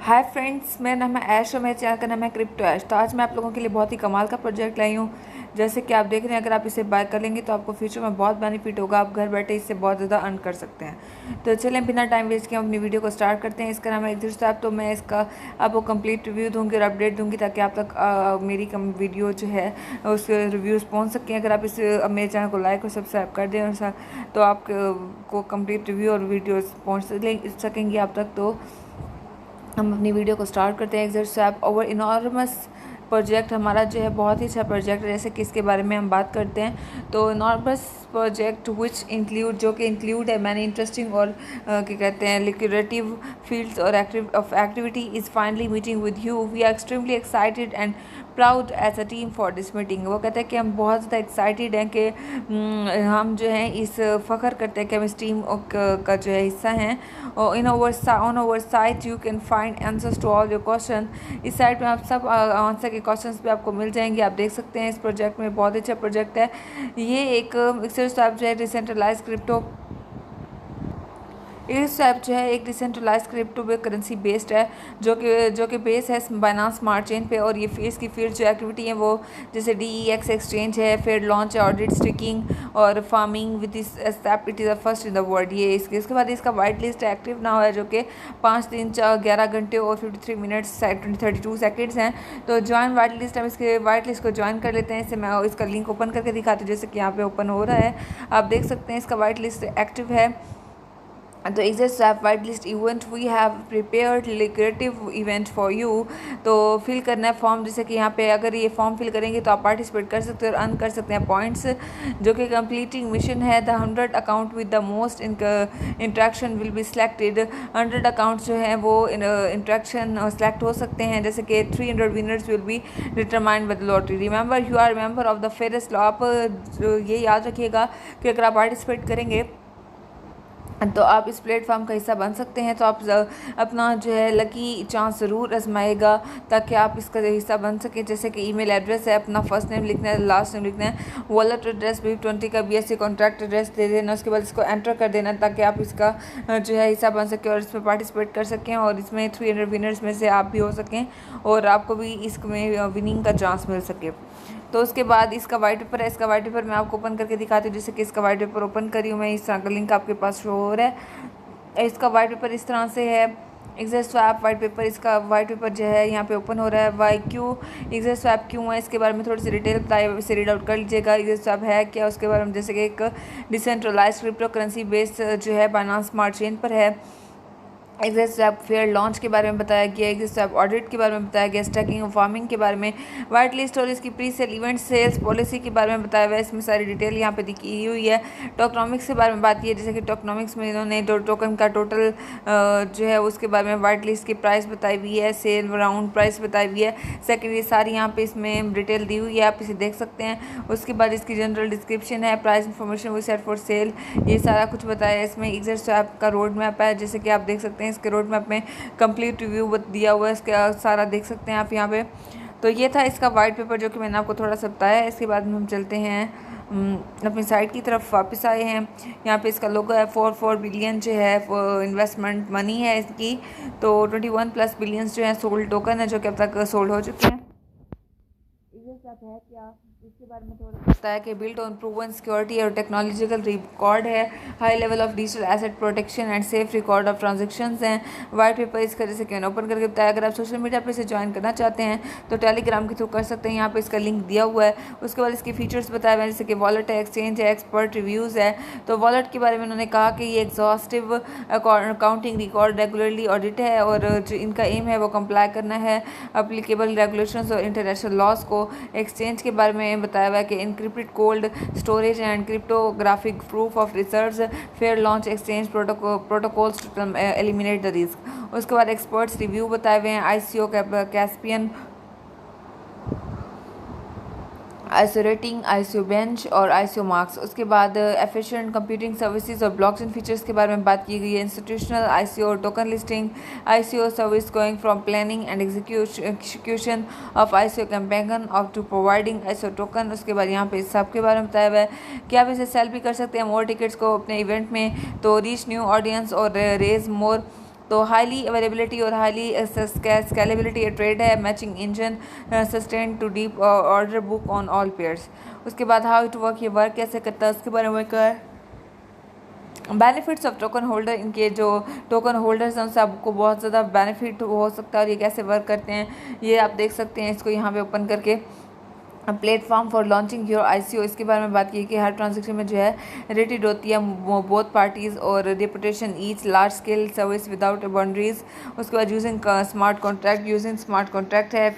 Hi friends, मेरा नाम है ऐश और मेरे चैनल का नाम है क्रिप्टो ऐश। तो आज मैं आप लोगों के लिए बहुत ही कमाल का प्रोजेक्ट लाई हूँ। जैसे कि आप देख रहे हैं, अगर आप इसे बाय कर लेंगे तो आपको फ्यूचर में बहुत बेनिफिट होगा। आप घर बैठे इससे बहुत ज़्यादा अर्न कर सकते हैं। तो चलें बिना टाइम वेस्ट किए हम अपनी वीडियो को स्टार्ट करते हैं। इसका नाम है एग्जिस्ट ऐप। तो मैं इसका आपको कंप्लीट रिव्यू दूँगी और अपडेट दूँगी ताकि आप तक मेरी वीडियो जो है उसके रिव्यूज़ पहुँच सकें। अगर आप इस मेरे चैनल को लाइक और सब्सक्राइब कर दें और तो आपको कंप्लीट रिव्यू और वीडियोज़ पहुँच सकेंगी आप तक। तो हम अपनी वीडियो को स्टार्ट करते हैं। Exist app over enormous project हमारा जो है बहुत ही अच्छा प्रोजेक्ट है। जैसे कि इसके बारे में हम बात करते हैं तो इनॉर्मस प्रोजेक्ट विच इंक्लूड जो कि इंक्लूड है मैंने इंटरेस्टिंग और क्या कहते हैं लिक्रेटिव फील्ड्स और activity is finally meeting with you. We are extremely excited and proud as a team for this meeting. वो कहते हैं कि हम बहुत ज़्यादा एक्साइटेड हैं कि हम जो हैं इस फ़ख्र करते हैं कि हम इस टीम का जो है हिस्सा हैं। और on our site you can find answers to all your question. इस साइट में आप सब आंसर के क्वेश्चंस भी आपको मिल जाएंगे। आप देख सकते हैं इस प्रोजेक्ट में बहुत अच्छा प्रोजेक्ट है। ये एक जो है डिसेंट्रलाइज क्रिप्टो इस ऐप जो है एक डिसेंट्रलाइज क्रिप्टो करेंसी बेस्ड है जो कि बेस है बाइनांस स्मार्ट चेन पे। और ये इसकी फील्ड जो एक्टिविटी है वो जैसे DEX एक्सचेंज है, फिर लॉन्च है, ऑडिट, स्टिकिंग और farming with this app it is the first in the world. ये इसके बाद इसका वाइट लिस्ट एक्टिव नाउ है जो कि 5 दिन 11 घंटे और 53 मिनट्स 32 सेकेंड्स हैं। तो ज्वाइन वाइट लिस्ट, हम इसके वाइट लिस्ट को ज्वाइन कर लेते हैं। इससे मैं इसका लिंक ओपन करके दिखाती हूँ जैसे कि यहाँ पे ओपन हो रहा है। आप देख सकते हैं इसका वाइट लिस्ट एक्टिव है। तो exist app white list event we have prepared lucrative event for you. तो फिल करना है फॉर्म। जैसे कि यहाँ पे अगर ये फॉर्म फिल करेंगे तो आप पार्टिसिपेट कर सकते हैं और अर्न कर सकते हैं पॉइंट्स। जो कि कंप्लीटिंग मिशन है the 100 account with the most interaction will be selected. 100 accounts जो हैं वो इंट्रैक्शन सेलेक्ट हो सकते हैं। जैसे कि 300 winners will be determined by the lottery. Remember you are member of the fairest law. आप ये याद रखिएगा कि अगर आप पार्टिसिपेट करेंगे तो आप इस प्लेटफॉर्म का हिस्सा बन सकते हैं। तो आप अपना जो है लकी चांस ज़रूर आजमाएगा ताकि आप इसका हिस्सा बन सकें। जैसे कि ईमेल एड्रेस है, अपना फर्स्ट नेम लिखना है, लास्ट नेम लिखना है, वॉलेट एड्रेस B20 का BSc कॉन्ट्रैक्ट एड्रेस दे देना। उसके बाद इसको एंटर कर देना ताकि आप इसका जो है हिस्सा बन सकें और इसमें पार्टिसिपेट कर सकें और इसमें 300 विनर्स में से आप भी हो सकें और आपको भी इसमें विनिंग का चांस मिल सके। तो उसके बाद इसका वाइट पेपर है। इसका वाइट पेपर मैं आपको ओपन करके दिखाती हूँ। जैसे कि इसका वाइट पेपर ओपन करी हूँ मैं, इस तरह का लिंक आपके पास शो हो रहा है। इसका वाइट पेपर इस तरह से है। एग्जिस्ट स्वैप वाइट पेपर, इसका वाइट पेपर जो है यहाँ पे ओपन हो रहा है। वाई क्यों एग्जिस्ट स्वैप क्यों है इसके बारे में थोड़ी सी डिटेल बताई, इसे रीड आउट कर लीजिएगा। एग्जिस्ट स्वैप है क्या उसके बारे में, जैसे कि एक डिसेंट्रलाइज क्रिप्टो करेंसी बेस्ड जो है बाइनांस स्मार्ट चेन पर है। एग्जिस्ट ऐप फेयर लॉन्च के बारे में बताया गया। एग्जिस्ट ऐप ऑडिट के बारे में बताया गया। स्टैकिंग और फार्मिंग के बारे में, वाइट लिस्ट और इसकी pre sale event sales policy के बारे में बताया हुआ है। इसमें सारी डिटेल यहाँ पे दिखी हुई है। टोकनॉमिक्स के बारे में बात की है। जैसे कि टोकनॉमिक्स में इन्होंने टोकन का टोटल जो है उसके बारे में वाइट लिस्ट की प्राइस बताई हुई है, सेल राउंड प्राइस बताई हुई है। सेकेंड ये सारी यहाँ पे इसमें डिटेल दी हुई है, आप इसे देख सकते हैं। उसके बाद इसकी जनरल डिस्क्रिप्शन है, price information we set for sale, ये सारा कुछ बताया है इसमें। एग्जिस्ट ऐप का रोड मैप है, जैसे कि आप देख सकते हैं इसके रोड मैप में कंप्लीट रिव्यू दिया हुआ है, इसका सारा देख सकते हैं आप यहाँ पे। तो ये था इसका वाइट पेपर जो कि मैंने आपको थोड़ा सा बताया है। इसके बाद हम चलते हैं अपनी साइट की तरफ वापस आए हैं। यहाँ पे इसका लोगो है। 4 बिलियन जो है इन्वेस्टमेंट मनी है इसकी। तो 21+ बिलियंस जो है सोल्ड टोकन है जो कि अब तक सोल्ड हो चुके हैं। है क्या इसके बारे में थोड़ा पता है कि बिल्ट ऑन प्रूवन सिक्योरिटी और टेक्नोलॉजिकल रिकॉर्ड है, high level of digital asset protection and safe record of transactions हैं। वाइट पेपर इस तरह से कैन ओपन करके बताया। अगर आप सोशल मीडिया पर इसे ज्वाइन करना चाहते हैं तो टेलीग्राम के थ्रू कर सकते हैं, यहाँ पे इसका लिंक दिया हुआ है। उसके बाद इसके फीचर्स बताए हुए जैसे कि वॉलेट है, एक्सचेंज है, एक्सपर्ट रिव्यूज़ है। तो वॉलेट के बारे में उन्होंने कहा कि ये exhaustive accounting record regularly audit है और जो इनका एम है वो कंप्लाई करना है अप्लीकेबल रेगुलेशंस और इंटरनेशनल लॉज को। एक्सचेंज के बारे में बताया हुआ है कि encrypted cold storage and cryptographic proof of research, fair launch exchange protocols to eliminate the risk. उसके बाद एक्सपर्ट्स रिव्यू बताए हुए हैं, ICO Caspian, ICO rating, ICO bench और ICO मार्क्स। उसके बाद एफिशिएंट कंप्यूटिंग सर्विसेज और ब्लॉकचेन फीचर्स के बारे में बात की गई है। Institutional ICO token listing, ICO service going from planning and execution of ICO campaign of to providing ICO token. उसके बाद यहाँ पे इस सब के बारे में बताया हुआ है कि आप इसे सेल भी कर सकते हैं मोर टिकट्स को अपने इवेंट में, तो रीच न्यू ऑडियंस और रेज मोर तो हाईली अवेलेबिलिटी और हाईली स्केलेबिलिटी ट्रेड है, matching engine, sustain to deep order book on all pairs. उसके बाद हाउ इट वर्क, ये वर्क कैसे करता है उसके बारे में क्या है। बेनिफिट्स ऑफ टोकन होल्डर, इनके जो टोकन होल्डर्स हैं उनसे आपको बहुत ज़्यादा बेनिफिट हो सकता है। और ये कैसे वर्क करते हैं ये आप देख सकते हैं इसको यहाँ पे ओपन करके। Platform for launching your ICO, इसके बारे में बात की कि हर ट्रांजेक्शन में जो है रेटेड होती है बोथ पार्टीज़ और reputation each large scale service without boundaries. उसके बाद यूजिंग स्मार्ट कॉन्ट्रैक्ट है,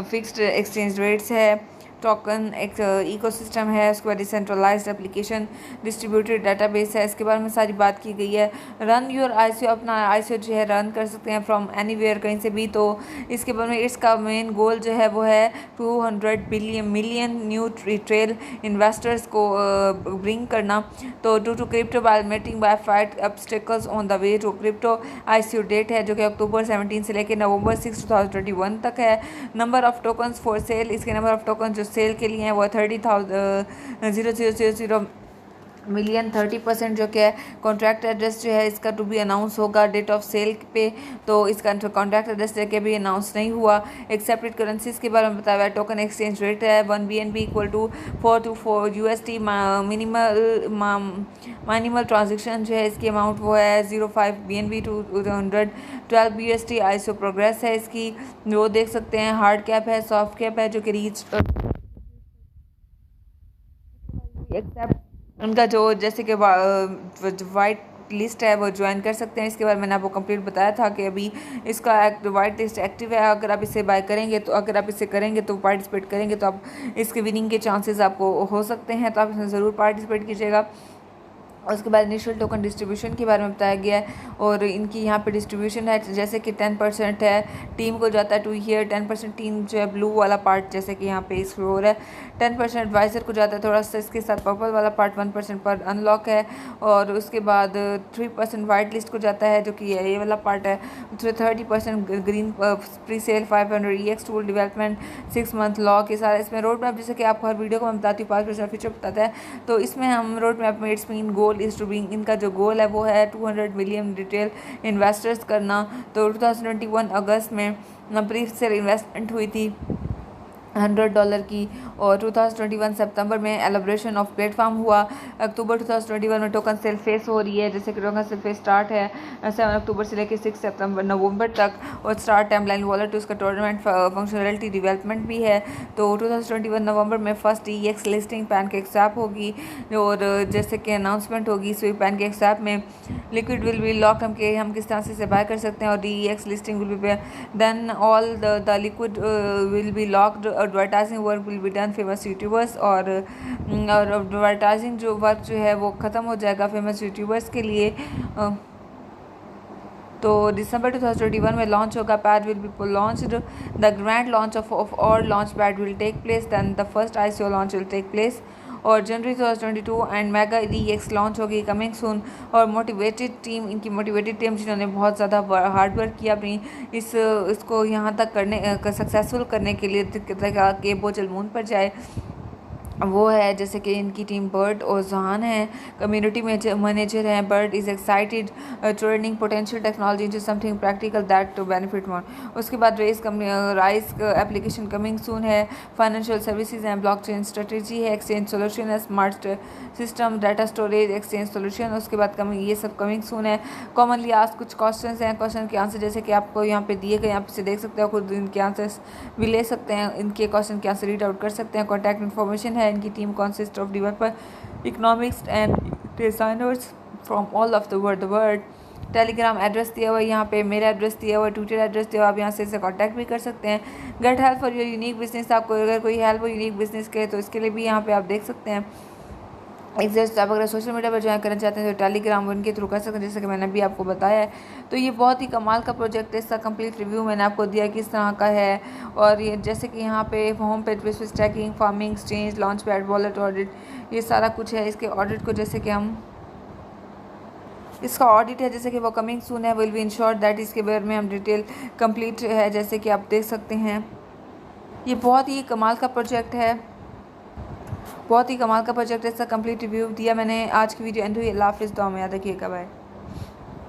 फिक्स्ड एक्सचेंज रेट्स है, टोकन एक इकोसिस्टम है, उसके बाद डिसेंट्रलाइज्ड एप्लीकेशन, डिस्ट्रीब्यूटेड डाटाबेस है। इसके बारे में सारी बात की गई है। रन योर आईसीओ, अपना आईसीओ जो है रन कर सकते हैं फ्रॉम एनीवेयर, कहीं से भी। तो इसके बारे में इसका मेन गोल जो है वो है 200 मिलियन न्यू रिटेल इन्वेस्टर्स को ब्रिंग करना। तो to crypto biometric by fight obstacles on the way to crypto. ICO date है जो कि अक्टूबर 17 से लेकर नवंबर 6, 2021 तक है। Number of tokens for sale, इसके नंबर ऑफ टोकन जो सेल के लिए हैं वो 30,000 मिलियन। 30% जो कि है कॉन्ट्रैक्ट एड्रेस जो है इसका टू बी अनाउंस होगा डेट ऑफ सेल पे। तो इसका कॉन्ट्रैक्ट एड्रेस के भी अनाउंस नहीं हुआ। एक्सेप्टेड करेंसीज के बारे में बताया हुआ है। टोकन एक्सचेंज रेट है 1 BNB equal to 4 to 4 USD। Minimal transaction जो है इसकी अमाउंट वो है 0.5 BNB to 112 USD। ICO progress है इसकी वो देख सकते हैं। हार्ड कैप है, सॉफ्ट कैप है जो कि रीच एक्सेप्ट उनका जो जैसे कि वाइट लिस्ट है वो ज्वाइन कर सकते हैं। इसके बारे में मैंने आपको कंप्लीट बताया था कि अभी इसका वाइट लिस्ट एक्टिव है। अगर आप इसे बाय करेंगे तो अगर आप इसे करेंगे तो पार्टिसिपेट करेंगे तो आप इसके विनिंग के चांसेस आपको हो सकते हैं। तो आप इसमें ज़रूर पार्टिसिपेट कीजिएगा। उसके बाद इनिशियल टोकन डिस्ट्रीब्यूशन के बारे में बताया गया है और इनकी यहाँ पे डिस्ट्रीब्यूशन है जैसे कि 10% है टीम को जाता है टू ईयर, 10% टीम जो है ब्लू वाला पार्ट जैसे कि यहाँ पे इस फ्लोर है, 10% एडवाइज़र को जाता है थोड़ा सा इसके साथ पर्पल वाला पार्ट 1% पर अनलॉक है। और उसके बाद 3% वाइट लिस्ट को जाता है जो कि ये वाला पार्ट है। 30% green pre sale 500 EX tool development 6 month lock. ये सारा इसमें रोड मैप जैसे कि आपको हर वीडियो को मैं बताती हूँ 5% फीचर बताता है। तो इसमें हम रोड मैप में it's mean goal is to being, इनका जो गोल है वो है 200 मिलियन रिटेल इन्वेस्टर्स करना। तो 2021 अगस्त में प्री सेल इन्वेस्टमेंट हुई थी $100 की और 2021 सितंबर में एलिब्रेशन ऑफ प्लेटफॉर्म हुआ। अक्टूबर 2021 में टोकन सेल फेस हो रही है जैसे कि टोकन सेल फेस स्टार्ट है 7 अक्टूबर से लेकर 6 नवंबर तक। और स्टार्ट टाइमलाइन वॉलेट उसका टूर्नामेंट फंक्शनलिटी डेवलपमेंट भी है। तो 2021 नवंबर में first DEX listing pancakes app होगी और जैसे कि अनाउंसमेंट होगी स्विप पैनकेक्स ऐप में। लिक्विड विल बी लॉक, हम किस तरह से इसे बाय कर सकते हैं और DEX listing will be then all the liquid will be locked. Advertising work will be done famous YouTubers और एडवर्टाइजिंग जो वर्क जो है वो ख़त्म हो जाएगा फेमस यूट्यूबर्स के लिए। तो दिसंबर 2021 में लॉन्च होगा। Pad will be launched, the grand launch of all launch pad will take place, than the first ICO launch will take place. और जनवरी 2022 एंड मेगा DEX लॉन्च होगी कमिंग सून। और इनकी मोटिवेटेड टीम जिन्होंने बहुत ज़्यादा hard work किया अपनी इसको यहाँ तक सक्सेसफुल करने के लिए कि वो जलमून पर जाए, वो है जैसे कि इनकी टीम बर्ड और जहान है, कम्युनिटी मैनेजर हैं। Bird is excited training potential technology into something practical that to benefit more. उसके बाद राइस एप्लीकेशन कमिंग सून है। फाइनेंशियल सर्विसेज हैं, ब्लॉकचेन स्ट्रेटजी है, एक्सचेंज सोल्यूशन है, smart system, data storage, exchange solution. उसके बाद ये सब कमिंग सून है। कॉमनली आस्क्ड कुछ क्वेश्चंस हैं, क्वेश्चन के आंसर जैसे कि आपको यहाँ पे दिए गए, यहाँ पे देख सकते हो, खुद इनके आंसर्स भी ले सकते हैं, इनके क्वेश्चन के आंसर रीड आउट कर सकते हैं। कॉन्टैक्ट इन्फॉर्मेशन है, इनकी team consist of developer, economics and designers from all of the world. Telegram address दिया हुआ है यहाँ पे, मेरा एड्रेस दिया हुआ है, ट्विटर एड्रेस दिया हुआ है, आप यहाँ से इसे कॉन्टैक्ट भी कर सकते हैं। Get help for your unique business, आपको अगर कोई हेल्प हो यूनिक बिजनेस के तो इसके लिए भी यहाँ पे आप देख सकते हैं। एग्जैक्ट आप अगर सोशल मीडिया पर ज्वाइन करना चाहते हैं तो टेलीग्राम उनके थ्रू कर सकते हैं जैसे कि मैंने अभी आपको बताया है। तो ये बहुत ही कमाल का प्रोजेक्ट है, इसका कंप्लीट रिव्यू मैंने आपको दिया किस तरह का है। और ये जैसे कि यहाँ पे होम पेज पे stacking, farming, exchange, launch pad, wallet audit, ये सारा कुछ है। इसके ऑडिट को जैसे कि इसका ऑडिट है जैसे कि वो कमिंग सून है, विल बी इंश्योर दैट इसके बारे में हम डिटेल कंप्लीट है जैसे कि आप देख सकते हैं। ये बहुत ही कमाल का प्रोजेक्ट है, बहुत ही कमाल का प्रोजेक्ट है। इसका कंप्लीट रिव्यू दिया मैंने। आज की वीडियो एंड हुई। अल्लाह हाफिज़, दुआ में याद रखिएगा, बाय।